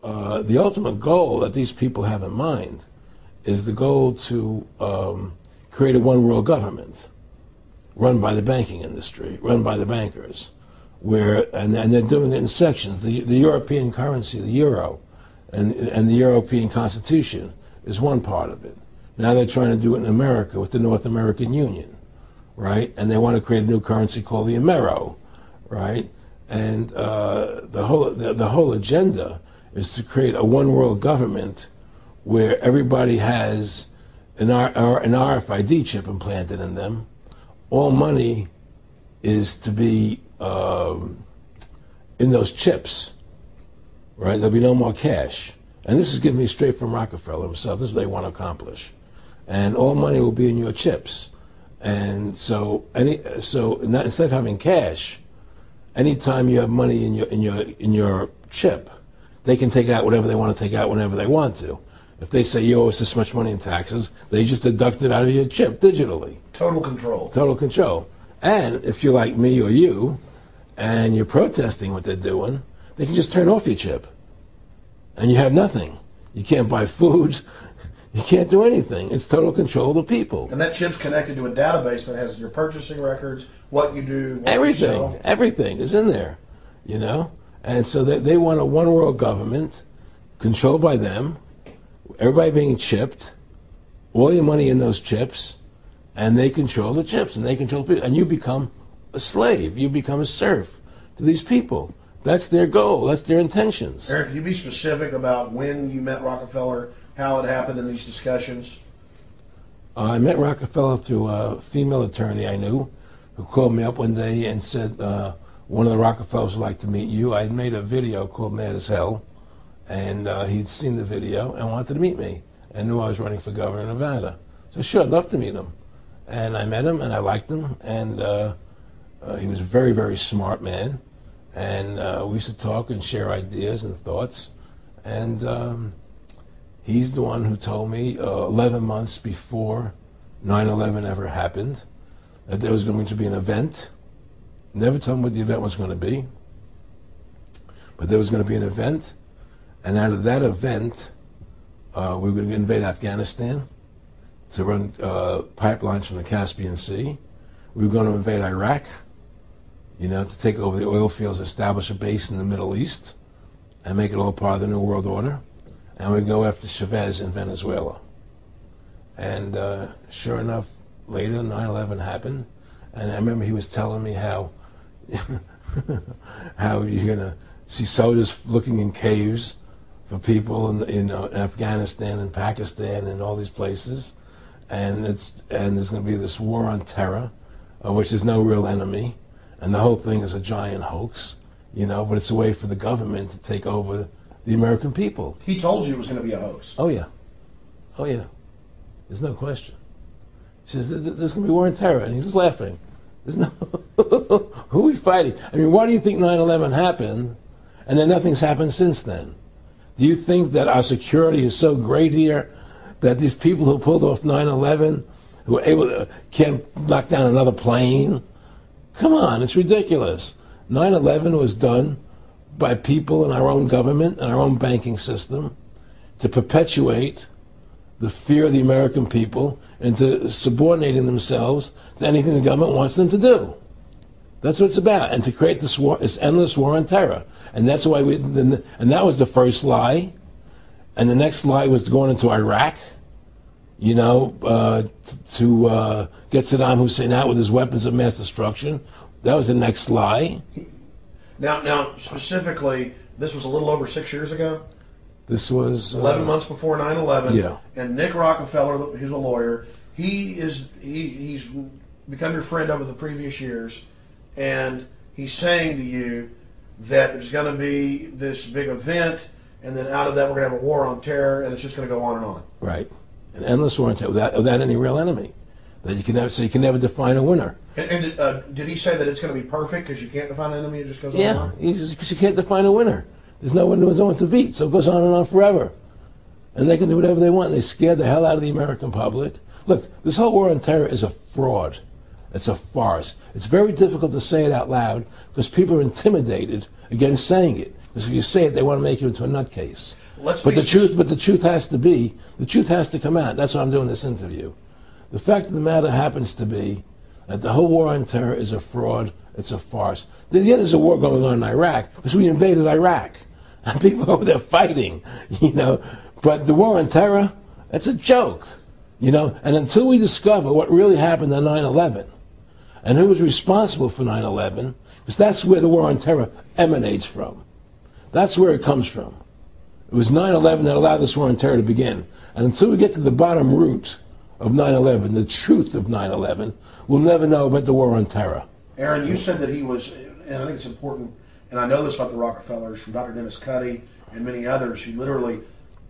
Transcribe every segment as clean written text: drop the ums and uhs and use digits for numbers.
the ultimate goal that these people have in mind is the goal to create a one-world government run by the banking industry, run by the bankers, and they're doing it in sections. The European currency, the euro, and the European Constitution is one part of it. Now they're trying to do it in America with the North American Union, right? And they want to create a new currency called the Amero, right? And the whole agenda is to create a one-world government where everybody has an RFID chip implanted in them. All money is to be in those chips, right? There'll be no more cash. And this is given me straight from Rockefeller himself. This is what they want to accomplish. And all money will be in your chips. And so instead of having cash, anytime you have money in your chip, they can take out whatever they want to take out whenever they want to. If they say you owe us this much money in taxes, they just deduct it out of your chip digitally. Total control. Total control. And if you're like me or you, and you're protesting what they're doing, they can just turn off your chip. And you have nothing. You can't buy food. You can't do anything. It's total control of the people. And that chip's connected to a database that has your purchasing records, what you do, what everything, you sell. Everything is in there, you know? And so they want a one-world government controlled by them, everybody being chipped, all your money in those chips, and they control the chips, and they control people. And you become a slave. You become a serf to these people. That's their goal. That's their intentions. Eric, can you be specific about when you met Rockefeller, how it happened in these discussions? I met Rockefeller through a female attorney I knew who called me up one day and said, one of the Rockefellers would like to meet you. I made a video called Mad as Hell, and he'd seen the video and wanted to meet me and knew I was running for governor of Nevada. So sure, I'd love to meet him. And I met him, and I liked him, and he was a very, very smart man. And we used to talk and share ideas and thoughts. And he's the one who told me 11 months before 9/11 ever happened that there was going to be an event. Never told me what the event was going to be, but there was going to be an event. And out of that event, we were going to invade Afghanistan to run pipelines from the Caspian Sea. We were going to invade Iraq, you know, to take over the oil fields, establish a base in the Middle East, and make it all part of the New World Order. And we go after Chavez in Venezuela. And sure enough, later 9/11 happened, and I remember he was telling me how how you're gonna see soldiers looking in caves for people in Afghanistan and Pakistan and all these places, and there's going to be this war on terror, which there's no real enemy, and the whole thing is a giant hoax, you know. But it's a way for the government to take over the American people. He told you it was going to be a hoax. Oh yeah, oh yeah. There's no question. He says there's going to be war on terror, and he's just laughing. There's no who are we fighting? I mean, why do you think 9/11 happened, and then nothing's happened since then? Do you think that our security is so great here that these people who pulled off 9/11, who were able to, can't knock down another plane? Come on, it's ridiculous. 9/11 was done by people in our own government and our own banking system to perpetuate the fear of the American people into subordinating themselves to anything the government wants them to do. That's what it's about, and to create this war, this endless war on terror. And that's why and that was the first lie. And the next lie was going into Iraq, you know, to get Saddam Hussein out with his weapons of mass destruction. That was the next lie. Now, specifically, this was a little over 6 years ago. This was 11 months before 9/11. Yeah. And Nick Rockefeller, who's a lawyer, he's become your friend over the previous years, and he's saying to you that there's going to be this big event, and then out of that we're going to have a war on terror, and it's just going to go on and on. Right. An endless war on terror without any real enemy. That you can never, so you can never define a winner. And did he say that it's going to be perfect because you can't define an enemy? It just goes on and on? Yeah, because you can't define a winner. There's no one to beat, so it goes on and on forever. And they can do whatever they want. They scared the hell out of the American public. Look, this whole war on terror is a fraud. It's a farce. It's very difficult to say it out loud because people are intimidated against saying it Because if you say it, they want to make you into a nutcase. But the truth has to come out. That's why I'm doing this interview. The fact of the matter happens to be that the whole war on terror is a fraud. It's a farce. Yet there's a war going on in Iraq because we invaded Iraq. And people over there fighting, you know. But the war on terror, that's a joke, you know. And until we discover what really happened on 9/11 and who was responsible for 9/11, because that's where the war on terror emanates from. That's where it comes from. It was 9/11 that allowed this war on terror to begin. And until we get to the bottom root of 9/11, the truth of 9/11, we'll never know about the war on terror. Aaron, you said that he was, and I think it's important, and I know this about the Rockefellers from Dr. Dennis Cuddy and many others who literally,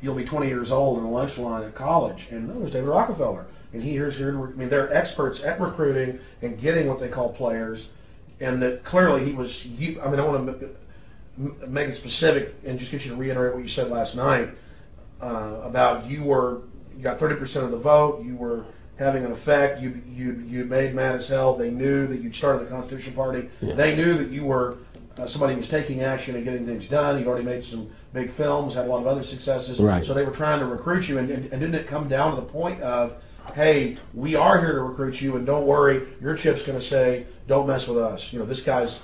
you'll be 20 years old in a lunch line at college, and no, there's David Rockefeller. And here's here. I mean, they're experts at recruiting and getting what they call players, and that clearly he was. I mean, I want to make it specific and just get you to reiterate what you said last night about you got 30% of the vote. You were having an effect. You made mad as hell. They knew that you'd started the Constitution Party. Yeah. They knew that you were somebody who was taking action and getting things done. You'd already made some big films, had a lot of other successes. Right. So they were trying to recruit you, and didn't it come down to the point of, hey, we are here to recruit you, and don't worry, your chip's going to say, don't mess with us. You know, this guy's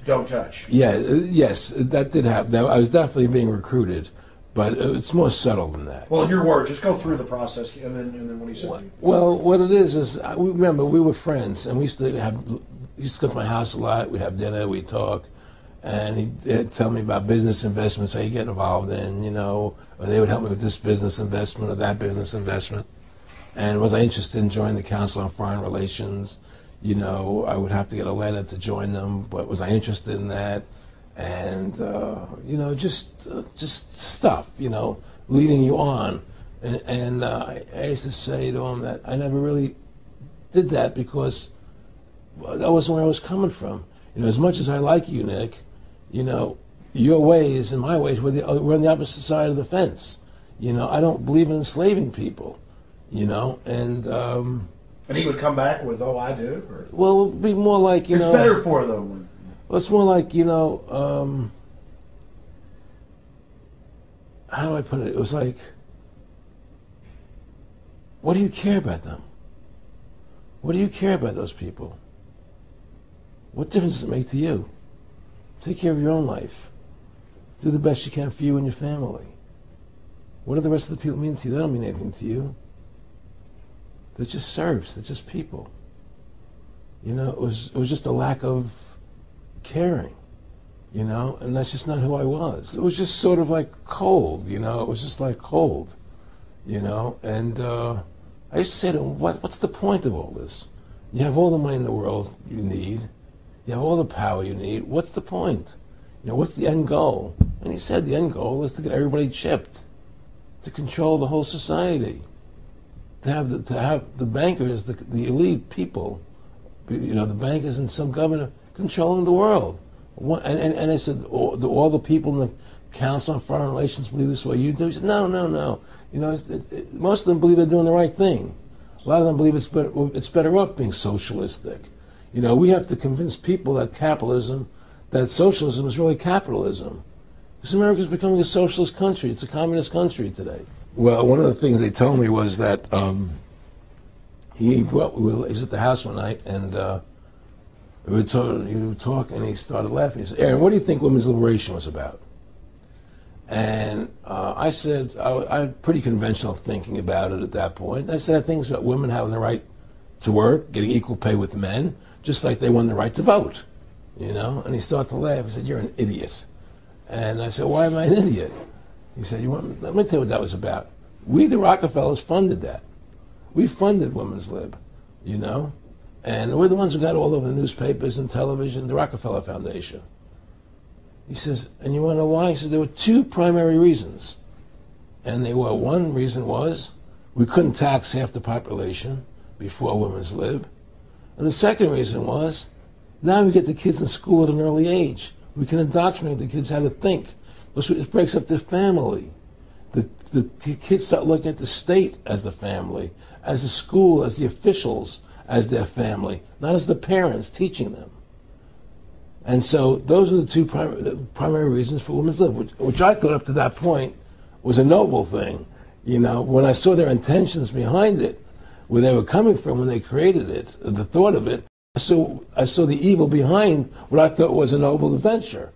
don't touch. Yeah, yes, that did happen. I was definitely being recruited, but it's more subtle than that. Well, in your words, just go through the process, and then what he said. Well, what it is remember, we were friends, and we used to go to my house a lot. We'd have dinner, we'd talk, and he'd tell me about business investments, how you get involved in, you know, or they would help me with this business investment or that business investment. And was I interested in joining the Council on Foreign Relations? You know, I would have to get a letter to join them, but was I interested in that? And, you know, just stuff, you know, leading you on. And I used to say to him that I never really did that because that wasn't where I was coming from. You know, as much as I like you, Nick, you know, your ways and my ways, we're on the opposite side of the fence. You know, I don't believe in enslaving people, you know, and he would come back with, oh, I do? Or? Well, it would be more like, you know. It's better for them. Well, it's more like, you know, how do I put it? It was like, what do you care about them? What do you care about those people? What difference does it make to you? Take care of your own life. Do the best you can for you and your family. What do the rest of the people mean to you? They don't mean anything to you. They're just serfs. They're just people. You know, it was just a lack of caring, you know, and that's just not who I was. It was just sort of like cold, you know. It was just like cold, you know. And I used to say to him, what's the point of all this? You have all the money in the world you need. You have all the power you need. What's the point? You know, what's the end goal? And he said the end goal is to get everybody chipped, to control the whole society, to have the bankers, the elite people, you know, the bankers and some governor controlling the world. And I said, all the people in the Council on Foreign Relations believe this way you do? He said, no. You know, most of them believe they're doing the right thing. A lot of them believe it's better off being socialistic. You know, we have to convince people that that socialism is really capitalism. Because America's becoming a socialist country. It's a communist country today. Well, one of the things they told me was that he was at the house one night, and we were talking, and he started laughing. He said, Aaron, what do you think women's liberation was about? And I said, I had pretty conventional thinking about it at that point. I said, I think it's about women having the right to work, getting equal pay with men, just like they won the right to vote, you know? And he started to laugh. He said, you're an idiot. And I said, why am I an idiot? He said, let me tell you what that was about. We, the Rockefellers, funded that. We funded Women's Lib, you know? And we're the ones who got all over the newspapers and television, the Rockefeller Foundation. He says, and you want to know why? He said, there were two primary reasons. And one reason was we couldn't tax half the population before Women's Lib. And the second reason was, now we get the kids in school at an early age. We can indoctrinate the kids how to think. It breaks up their family. The kids start looking at the state as the family, as the school, as the officials, as their family, not as the parents teaching them. And so those are the two primary reasons for women's lib, which I thought up to that point was a noble thing. You know, when I saw their intentions behind it, where they were coming from when they created it, the thought of it, I saw the evil behind what I thought was a noble adventure.